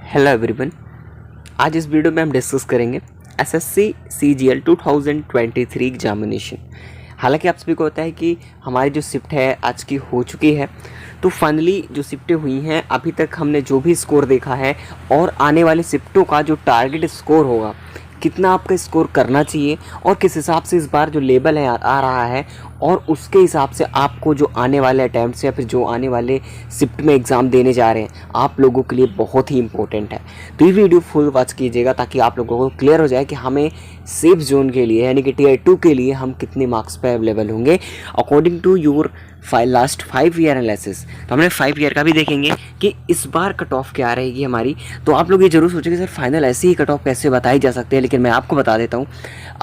Hello everyone. आज इस video में हम डिस्कस करेंगे एसएससी सीजीएल 2023 एग्जामिनेशन। हालांकि आप सभी को पता है कि हमारी जो शिफ्ट है आज की हो चुकी है, तो फाइनली जो शिफ्टें हुई हैं अभी तक हमने जो भी स्कोर देखा है और आने वाले शिफ्टों का जो टारगेट स्कोर होगा, कितना आपका स्कोर करना चाहिए और किस हिसाब से इस बार जो लेवल है आ रहा है और उसके हिसाब से आपको जो आने वाले अटैम्प्ट्स या फिर जो आने वाले शिफ्ट में एग्ज़ाम देने जा रहे हैं आप लोगों के लिए बहुत ही इंपॉर्टेंट है। तो ये वीडियो फुल वॉच कीजिएगा ताकि आप लोगों को क्लियर हो जाए कि हमें सेफ जोन के लिए यानी कि टीयर 2 के लिए हम कितने मार्क्स पे अवेलेबल होंगे according to your last 5 year analysis. तो हमने 5 ईयर का भी देखेंगे कि इस बार कट ऑफ क्या रहेगी हमारी। तो आप लोग ये जरूर सोचेंगे सर फाइनल ऐसे ही कट ऑफ कैसे बताई जा सकते हैं, लेकिन मैं आपको बता देता हूँ।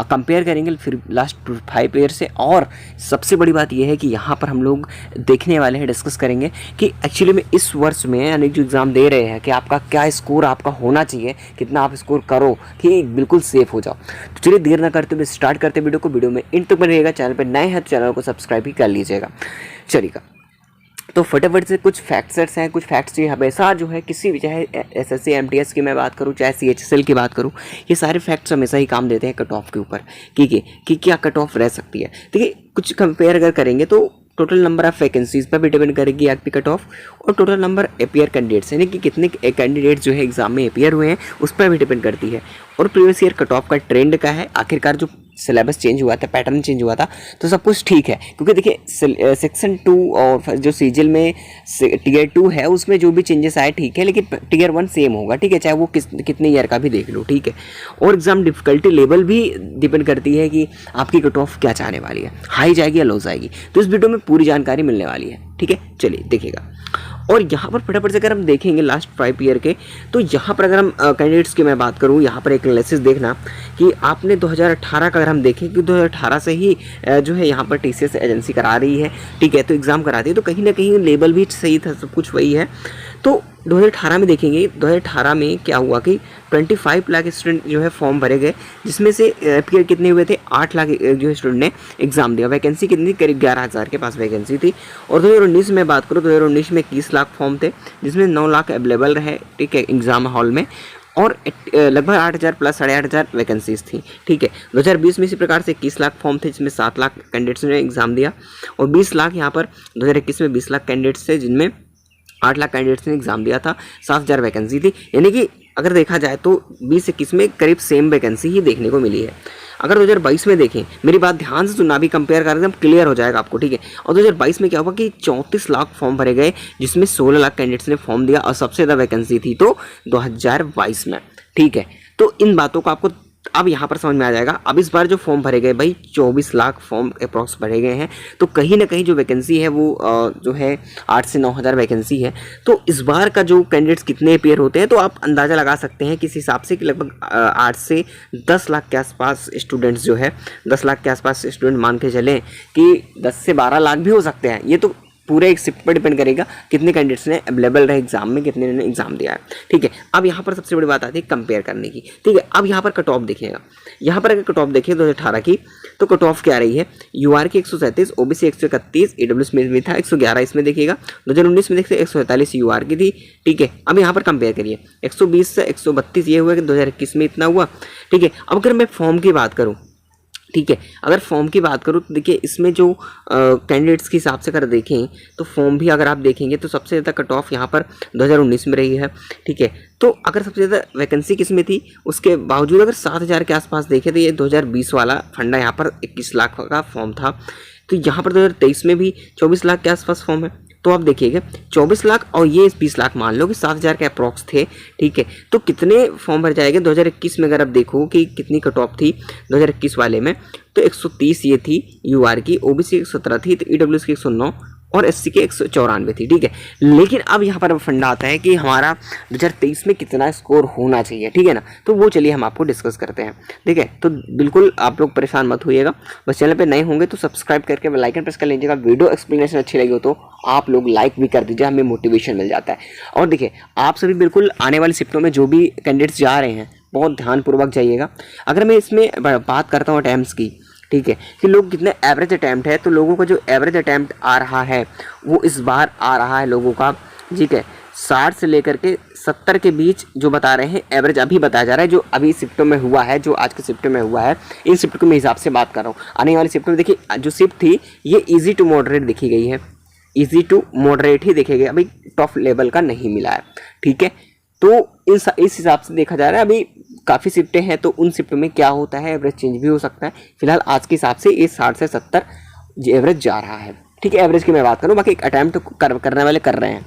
कंपेयर करेंगे फिर लास्ट 5 ईयर से, और सबसे बड़ी बात यह है कि यहाँ पर हम लोग देखने वाले हैं, डिस्कस करेंगे कि एक्चुअली में इस वर्ष में यानी जो एग्ज़ाम दे रहे हैं कि आपका क्या स्कोर आपका होना चाहिए, कितना आप स्कोर करो कि बिल्कुल सेफ हो जाओ। तो चलिए देर ना करते हुए स्टार्ट करते वीडियो को। वीडियो में इन तक बनिएगा, चैनल पर नए हैं तो चैनल को सब्सक्राइब भी कर लीजिएगा। चलिएगा तो फटाफट से कुछ फैक्टर्स हैं, कुछ फैक्ट्स जो हमेशा जो है किसी भी, चाहे एसएससी एमटीएस की मैं बात करूं चाहे सीएचएसएल की बात करूं, ये सारे फैक्ट्स हमेशा ही काम देते हैं कट ऑफ के ऊपर कि क्या कट ऑफ रह सकती है। देखिए कुछ कंपेयर अगर करेंगे तो टोटल नंबर ऑफ वैकेंसीज पर भी डिपेंड करेगी आपकी कट ऑफ, और टोटल नंबर अपियर कैंडिडेट्स यानी कि कितने कैंडिडेट्स जो है एग्जाम में अपियर हुए हैं उस पर भी डिपेंड करती है, और प्रीवियस ईयर कट ऑफ का ट्रेंड का है। आखिरकार जो सिलेबस चेंज हुआ था, पैटर्न चेंज हुआ था, तो सब कुछ ठीक है। क्योंकि देखिए सेक्शन 2 और जो सीजीएल में टीयर 2 है उसमें जो भी चेंजेस आए ठीक है, लेकिन टीयर 1 सेम होगा, ठीक है, चाहे वो कितने ईयर का भी देख लो, ठीक है। और एग्जाम डिफिकल्टी लेवल भी डिपेंड करती है कि आपकी कट ऑफ क्या चाहने वाली है, हाई जाएगी या लो जाएगी। तो इस वीडियो में पूरी जानकारी मिलने वाली है, ठीक है। चलिए देखिएगा। और यहाँ पर फटाफट से अगर हम देखेंगे लास्ट 5 ईयर के, तो यहाँ पर अगर हम कैंडिडेट्स की मैं बात करूँ, यहाँ पर एक एनालिसिस देखना कि आपने 2018 का अगर हम देखें कि 2018 से ही जो है यहाँ पर टीसीएस एजेंसी करा रही है, ठीक है, तो एग्ज़ाम कराती है, तो कहीं ना कहीं लेवल भी सही था, सब कुछ वही है। तो 2018 में देखेंगे, 2018 में क्या हुआ कि 25 लाख स्टूडेंट जो है फॉर्म भरे गए, जिसमें से अपियर कितने हुए थे, 8 लाख जो है स्टूडेंट ने एग्ज़ाम दिया। वैकेंसी कितनी, करीब 11,000 के पास वैकेंसी थी। और 2019 में बात करूँ, 2019 में 21 लाख फॉर्म थे, जिसमें 9 लाख अवेलेबल रहे, ठीक है, एग्ज़ाम हॉल में, और लगभग 8,000 प्लस 8,500 वैकेंसीज थी, ठीक है। 2020 में इसी प्रकार से 21 लाख फॉर्म थे, जिसमें 7 लाख कैंडिडेट्स ने एग्ज़ाम दिया, और 20 लाख यहाँ पर 2021 में 20 लाख कैंडिडेट्स थे, जिनमें 8 लाख कैंडिडेट्स ने एग्ज़ाम दिया था, 7,000 वैकेंसी थी। यानी कि अगर देखा जाए तो 20-21 में करीब सेम वैकेंसी ही देखने को मिली है। अगर 2022 में देखें, मेरी बात ध्यान से सुनना, अभी कंपेयर करें एकदम क्लियर हो जाएगा आपको, ठीक है। और 2022 में क्या हुआ कि 34 लाख फॉर्म भरे गए, जिसमें 16 लाख कैंडिडेट्स ने फॉर्म दिया, और सबसे ज़्यादा वैकेंसी थी तो 2022 में, ठीक है। तो इन बातों को आपको अब यहाँ पर समझ में आ जाएगा। अब इस बार जो फॉर्म भरे गए भाई 24 लाख फॉर्म अप्रॉक्स भरे गए हैं, तो कहीं ना कहीं जो वैकेंसी है वो जो है 8 से 9,000 वैकेंसी है। तो इस बार का जो कैंडिडेट्स कितने अपियर होते हैं, तो आप अंदाज़ा लगा सकते हैं किस हिसाब से कि लगभग 8 से 10 लाख के आसपास स्टूडेंट्स जो है, 10 लाख के आसपास स्टूडेंट मान के चलें कि 10 से 12 लाख भी हो सकते हैं। ये तो पूरे एक शिफ्ट पर डिपेंड करेगा कितने कैंडिडेट्स ने अवेलेबल रहे एग्जाम में, कितने ने एग्जाम दिया है, ठीक है। अब यहाँ पर सबसे बड़ी बात आती है कंपेयर करने की, ठीक है। अब यहाँ पर कट ऑफ देखिएगा, यहाँ पर अगर कट ऑफ देखिए 2018 की, तो कट ऑफ क्या रही है, यूआर की 137, ओबीसी 131, ईडब्ल्यूएस में था 111, इसमें देखिएगा। 2019 में देखते 147 यूआर की थी, ठीक है। अब यहाँ पर कंपेयर करिए, 120 से 132 ये हुआ कि 2021 में इतना हुआ, ठीक है। अब अगर मैं फॉर्म की बात करूँ, ठीक है, अगर फॉर्म की बात करूँ तो देखिए इसमें जो कैंडिडेट्स के हिसाब से अगर देखें तो फॉर्म भी अगर आप देखेंगे तो सबसे ज़्यादा कट ऑफ यहाँ पर 2019 में रही है, ठीक है। तो अगर सबसे ज़्यादा वैकेंसी किस में थी, उसके बावजूद अगर 7,000 के आसपास देखें तो ये 2020 वाला फंडा यहाँ पर 21 लाख का फॉर्म था। तो यहाँ पर 2023 में भी 24 लाख के आसपास फॉर्म है। तो आप देखिएगा 24 लाख और ये 20 लाख, मान लो कि 7,000 के अप्रॉक्स थे, ठीक है। तो कितने फॉर्म भर जाएंगे 2021 में, अगर आप देखो कि कितनी कट ऑफ थी 2021 वाले में, तो 130 ये थी यूआर की, ओबीसी 117 थी, तो ईडब्ल्यूएस की 109 और एससी के 194 थी, ठीक है। लेकिन अब यहाँ पर फंडा आता है कि हमारा 2023 में कितना स्कोर होना चाहिए, ठीक है ना। तो वो चलिए हम आपको डिस्कस करते हैं, ठीक है। तो बिल्कुल आप लोग परेशान मत होइएगा, बस चैनल पे नए होंगे तो सब्सक्राइब करके बेल आइकन प्रेस कर लीजिएगा। वीडियो एक्सप्लेनेशन अच्छी लगी हो तो आप लोग लाइक भी कर दीजिए, हमें मोटिवेशन मिल जाता है। और देखिए आप सभी बिल्कुल आने वाली शिफ्टों में जो भी कैंडिडेट्स जा रहे हैं बहुत ध्यानपूर्वक जाइएगा। अगर मैं इसमें बात करता हूँ अटैम्प्ट्स की, ठीक है, कि लोग कितने एवरेज अटैम्प्ट है, तो लोगों का जो एवरेज अटैम्प्ट आ रहा है वो इस बार आ रहा है लोगों का, ठीक है, 60 से लेकर के 70 के बीच जो बता रहे हैं एवरेज अभी बताया जा रहा है, जो अभी शिफ्टों में हुआ है, जो आज के शिफ्ट में हुआ है, इन शिफ्ट के हिसाब से बात कर रहा हूँ। आने वाली शिफ्ट में देखिए जो शिफ्ट थी ये ईजी टू मॉडरेट देखी गई है, ईजी टू मॉडरेट ही देखे गए, अभी टॉप लेवल का नहीं मिला है, ठीक है। तो इस हिसाब से देखा जा रहा है, अभी काफ़ी शिफ्टें हैं तो उन शिफ्ट में क्या होता है एवरेज चेंज भी हो सकता है। फिलहाल आज के हिसाब से ये 60 से 70 एवरेज जा रहा है, ठीक है। एवरेज की मैं बात करूँ, बाकी अटैम्प्ट करने वाले कर रहे हैं,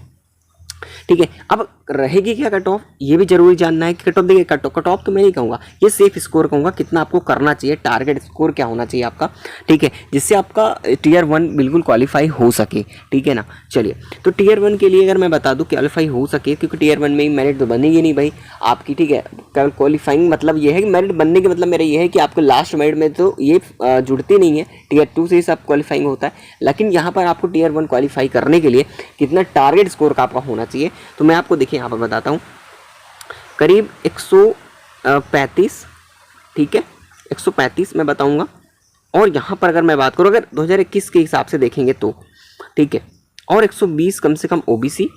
ठीक है। अब रहेगी क्या कट ऑफ, ये भी जरूरी जानना है कि कट ऑफ, देखिए कट ऑफ तो मैं नहीं कहूँगा, ये सेफ स्कोर कहूँगा, कितना आपको करना चाहिए, टारगेट स्कोर क्या होना चाहिए आपका, ठीक है, जिससे आपका टियर 1 बिल्कुल क्वालिफाई हो सके, ठीक है ना। चलिए, तो टियर 1 के लिए अगर मैं बता दूं क्वालिफाई हो सके, क्योंकि टियर 1 में ही मेरिट तो बनेगी नहीं भाई आपकी, ठीक है। केवल क्वालिफाइंग मतलब ये है कि मेरिट बनने के मतलब मेरा ये है कि आपको लास्ट मेरिट में तो ये जुड़ती नहीं है, टियर 2 से ही सब क्वालिफाइंग होता है, लेकिन यहाँ पर आपको टियर 1 क्वालिफाई करने के लिए कितना टारगेट स्कोर का आपका होना चाहिए। तो मैं आपको देखिए यहाँ पर बताता हूँ, करीब 135, ठीक है, 135 मैं बताऊँगा। और यहाँ पर अगर मैं बात करूँ, अगर 2021 के हिसाब से देखेंगे तो, ठीक है, और 120 कम से कम ओबीसी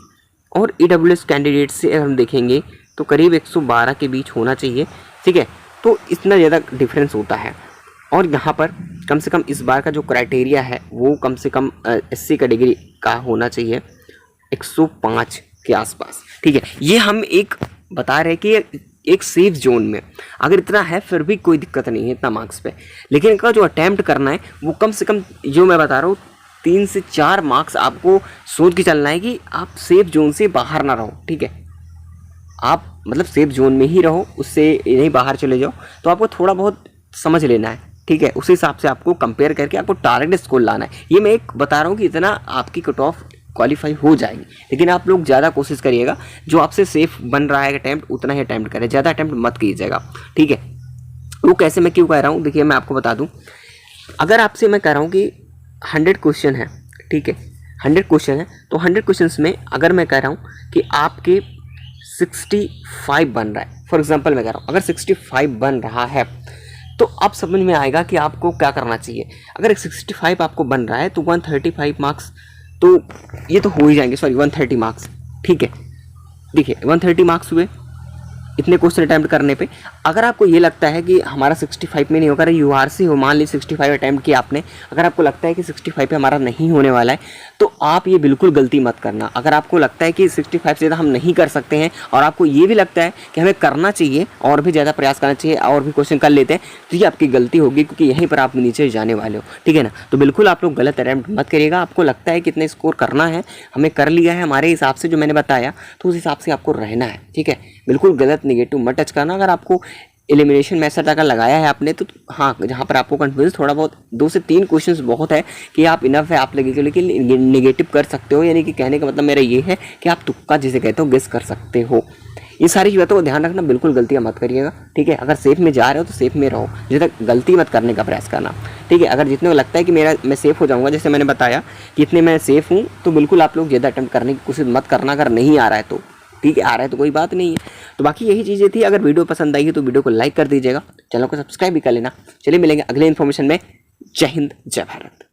और ईडब्ल्यूएस कैंडिडेट से अगर हम देखेंगे तो करीब 112 के बीच होना चाहिए, ठीक है। तो इतना ज़्यादा डिफरेंस होता है। और यहाँ पर कम से कम इस बार का जो क्राइटेरिया है वो कम से कम SC कैटेगरी का होना चाहिए 105 के आसपास, ठीक है। ये हम एक बता रहे हैं कि एक सेफ जोन में अगर इतना है फिर भी कोई दिक्कत नहीं है इतना मार्क्स पे, लेकिन इनका जो अटैम्प्ट करना है वो कम से कम, जो मैं बता रहा हूँ, 3 से 4 मार्क्स आपको सोच के चलना है कि आप सेफ जोन से बाहर ना रहो, ठीक है। आप मतलब सेफ जोन में ही रहो, उससे नहीं बाहर चले जाओ, तो आपको थोड़ा बहुत समझ लेना है, ठीक है। उस हिसाब से आपको कंपेयर करके आपको टारगेट स्कोर लाना है। ये मैं एक बता रहा हूँ कि इतना आपकी कट ऑफ क्वालिफाई हो जाएगी, लेकिन आप लोग ज़्यादा कोशिश करिएगा, जो आपसे सेफ बन रहा है अटैम्प्ट उतना ही अटैम्प्ट करें, ज़्यादा अटैम्प्ट मत कीजिएगा, ठीक है। वो कैसे, मैं क्यों कह रहा हूँ, देखिए मैं आपको बता दूँ, अगर आपसे मैं कह रहा हूँ कि 100 क्वेश्चन है, ठीक है, 100 क्वेश्चन है, तो 100 क्वेश्चन में अगर मैं कह रहा हूँ कि आपके 65 बन रहा है, फॉर एग्जाम्पल मैं कह रहा हूँ अगर 65 बन रहा है तो आप समझ में आएगा कि आपको क्या करना चाहिए। अगर 65 आपको बन रहा है तो 135 मार्क्स तो ये तो हो ही जाएंगे, सॉरी 130 मार्क्स, ठीक है। देखिए 130 मार्क्स हुए इतने क्वेश्चन अटैम्प्ट करने पे। अगर आपको ये लगता है कि हमारा 65 में नहीं होगा, अगर यूआरसी हो, मान ली 65 अटैम्प्ट किया आपने, अगर आपको लगता है कि 65 पे हमारा नहीं होने वाला है तो आप ये बिल्कुल गलती मत करना। अगर आपको लगता है कि 65 से ज़्यादा हम नहीं कर सकते हैं और आपको ये भी लगता है कि हमें करना चाहिए और भी ज़्यादा प्रयास करना चाहिए और भी क्वेश्चन कर लेते हैं, तो ये आपकी गलती होगी, क्योंकि यहीं पर आप नीचे जाने वाले हो, ठीक है ना। तो बिल्कुल आप लोग गलत अटैम्प्ट मत करिएगा। आपको लगता है कितने स्कोर करना है, हमें कर लिया है हमारे हिसाब से जो मैंने बताया, तो उस हिसाब से आपको रहना है, ठीक है। बिल्कुल गलत नेगेटिव मत टच करना। अगर आपको एलिमिनेशन मेथड अगर लगाया है आपने तो हाँ, जहाँ पर आपको कन्फ्यूज थोड़ा बहुत 2 से 3 क्वेश्चंस बहुत है कि आप इनफ है आप लगे, लेकिन नेगेटिव कर सकते हो, यानी कि कहने का मतलब मेरा ये है कि आप तुक्का जिसे कहते हो गेस कर सकते हो। ये सारी बातों को ध्यान रखना, बिल्कुल गलतियाँ मत करिएगा, ठीक है। अगर सेफ में जा रहे हो तो सेफ में रहो, जितना गलती मत करने का प्रयास करना, ठीक है। अगर जितने को लगता है कि मैं सेफ हो जाऊँगा, जैसे मैंने बताया कि इतने मैं सेफ हूँ, तो बिल्कुल आप लोग ज़्यादा अटेम्प्ट करने की कोशिश मत करना। अगर नहीं आ रहा है तो ठीक है, आ रहा है तो कोई बात नहीं है। तो बाकी यही चीज़ें थी। अगर वीडियो पसंद आई है तो वीडियो को लाइक कर दीजिएगा, चैनल को सब्सक्राइब भी कर लेना। चलिए मिलेंगे अगले इन्फॉर्मेशन में। जय हिंद, जय भारत।